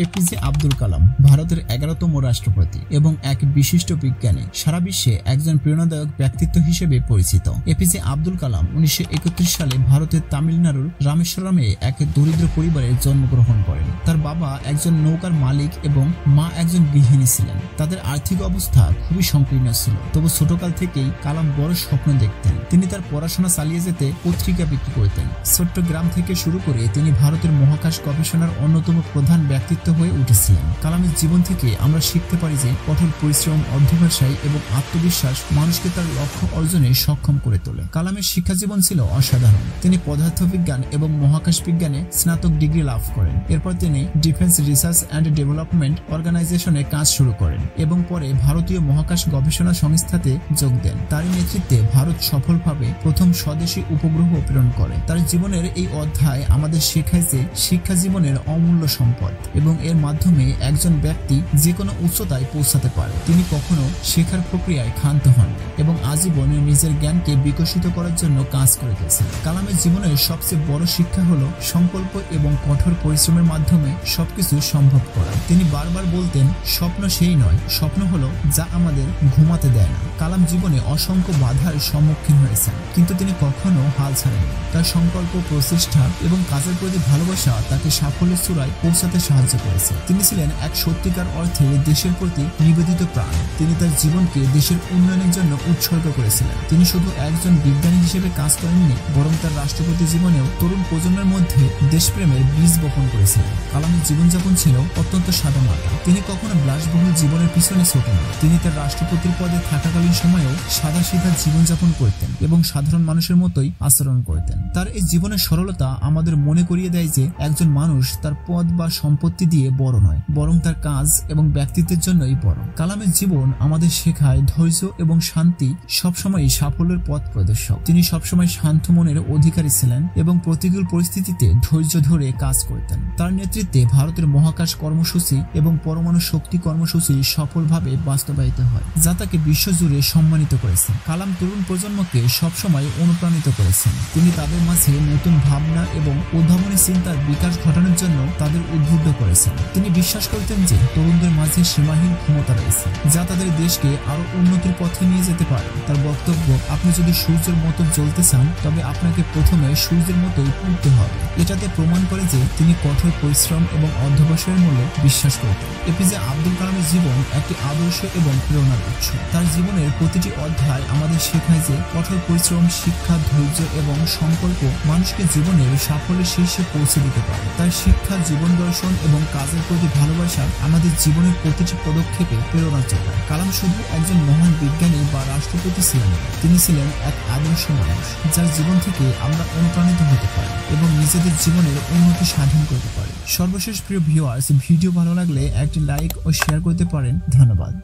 APJ Abdul Kalam ভারতের 11তম রাষ্ট্রপতি এবং এক বিশিষ্ট বিজ্ঞানী, সারা বিশ্বে একজন প্রেরণাদায়ক ব্যক্তিত্ব হিসেবে পরিচিত। এপিজে আব্দুল কালাম 1931 সালে ভারতের তামিলনাড়ুর রামেশ্বরমে এক দরিদ্র পরিবারে জন্মগ্রহণ করেন। তার বাবা একজন নৌকার মালিক এবং মা একজন গৃহিণী ছিলেন। তাদের আর্থিক অবস্থা খুবই সংকীর্ণ ছিল, তবু ছোটকাল থেকেই কালাম বড় স্বপ্ন দেখতেন। তিনি তার পড়াশোনা চালিয়ে যেতে পত্রিকা বিক্রি করতেন। ছোট্ট গ্রাম থেকে শুরু করে তিনি ভারতের মহাকাশ গবেষণার অন্যতম প্রধান ব্যক্তিত্ব হয়ে উঠেছিলেন। কালামের জীবন থেকে আমরা শিখতে পারি যে কঠোর পরিশ্রম, অধ্যবসায় এবং আত্মবিশ্বাস মানুষকে তার লক্ষ্য অর্জনে সক্ষম করে তোলে। কালামের শিক্ষা জীবন ছিল অসাধারণ। তিনি পদার্থবিজ্ঞান এবং মহাকাশ বিজ্ঞানে স্নাতক ডিগ্রি লাভ করেন। এরপর তিনি ডিফেন্স রিসার্চ অ্যান্ড ডেভেলপমেন্ট অর্গানাইজেশনে কাজ শুরু করেন এবং পরে ভারতীয় মহাকাশ গবেষণা সংস্থাতে যোগ দেন। তার নেতৃত্বে ভারত সফলভাবে প্রথম স্বদেশী উপগ্রহ প্রেরণ করে। তার জীবনের এই অধ্যায় আমাদের শেখায় যে শিক্ষা জীবনের অমূল্য সম্পদ এবং এর মাধ্যমে একজন ব্যক্তি যে কোনো উচ্চতায় পৌঁছাতে পারে। তিনি কখনো শেখার প্রক্রিয়ায় ক্ষান্ত হন এবং আজীবন নিজের জ্ঞানকে বিকশিত করার জন্য কাজ করে গেছেন। কালামের জীবনের সবচেয়ে বড় শিক্ষা হলো সংকল্প এবং কঠোর পরিশ্রমের মাধ্যমে সবকিছু সম্ভব করা। তিনি বারবার বলতেন, স্বপ্ন সেই নয়, স্বপ্ন হলো যা আমাদের ঘুমাতে দেয় না। কালাম জীবনে অসংখ্য বাধার সম্মুখীন হয়েছেন, কিন্তু তিনি কখনো হাল ছাড়েননি। তার সংকল্প, প্রচেষ্টা এবং কাজের প্রতি ভালোবাসা তাকে সাফল্যের চূড়ায় পৌঁছাতে সাহায্য করেছে। তিনি ছিলেন এক সত্যিকার অর্থে দেশের প্রতি নিবেদিত প্রাণ। তিনি তার জীবনকে দেশের উন্নয়নের জন্য উৎসর্গ করেছিলেন। তিনি শুধু একজন বিজ্ঞানী হিসেবে কাজ করেননি, বরং তার রাষ্ট্রপতি জীবনেও তরুণ প্রজন্মের মধ্যে দেশপ্রেমের বীজ বপন করেছিলেন। কালামের জীবনযাপন ছিল অত্যন্ত সাদামাটা। তিনি কখনো বিলাসবহুল জীবনের পিছনে ছোটেন না। তিনি তার রাষ্ট্রপতির পদে থাকাকালীন সময়েও সাদাসিধা জীবনযাপন করতেন এবং সাধারণ মানুষের মতোই আচরণ করতেন। তার এই জীবনের সরলতা আমাদের মনে করিয়ে দেয় যে একজন মানুষ তার পদ বা সম্পত্তি দিয়ে বড় নয়, বরং তার কাজ এবং ব্যক্তিত্বের জন্যই বড়। কালামের জীবন আমাদের শেখায় ধৈর্য এবং শান্তি সবসময় সাফল্যের পথ প্রদর্শক। তিনি সবসময় শান্ত মনের অধিকারী ছিলেন এবং প্রতিকূল পরিস্থিতিতে ধৈর্য ধরে কাজ করতেন। তার নেতৃত্বে ভারতের মহাকাশ কর্মসূচি এবং পরমাণু শক্তি কর্মসূচি সফলভাবে বাস্তবায়িত হয়, যা তাকে বিশ্বজুড়ে সম্মানিত করেছে। কালাম তরুণ প্রজন্মকে সবসময় অনুপ্রাণিত করেছেন। তিনি তাদের মাঝে নতুন ভাবনা এবং উদ্ভাবনী চিন্তার বিকাশ ঘটানোর জন্য তাদের উদ্বুদ্ধ করেছেন। তিনি বিশ্বাস করতেন যে তরুণদের মাঝে সীমাহীন ক্ষমতা রয়েছে, যা তাদের দেশকে আরো উন্নতির পথে নিয়ে যেতে পারে। তার বক্তব্য, আপনি যদি সূর্যের মতো জ্বলতে চান, তবে আপনাকে প্রথমে সূর্যের মতোই উঠতে হবে। এটাতে প্রমাণ করে যে তিনি কঠোর পরিশ্রম এবং অধ্যবসায়ের মূল্যে বিশ্বাস করতেন। এপিজে আব্দুল কালামের জীবন একটি আদর্শ এবং প্রেরণার উৎস। তার জীবনের প্রতিটি অধ্যায় আমাদের শেখায় যে কঠোর পরিশ্রম, শিক্ষা, ধৈর্য এবং সংকল্প মানুষকে জীবনের সাফল্যের শীর্ষে পৌঁছে দিতে পারে। তার শিক্ষা, জীবন দর্শন এবং কাজের প্রতি ভালোবাসা আমাদের জীবনের প্রতিটি পদক্ষেপে প্রেরণা যোগায়। কালাম শুধু একজন মহান বিজ্ঞানী বা রাষ্ট্রপতি ছিলেন, তিনি ছিলেন এক আদর্শ মানুষ, যার জীবন থেকে আমরা অনুপ্রাণিত হতে পারি এবং নিজেদের জীবনের উন্নতি সাধন করতে পারি। সর্বশেষ প্রিয় ভিউয়ার্স, ভিডিও ভালো লাগলে একটি লাইক ও শেয়ার করতে পারেন। ধন্যবাদ।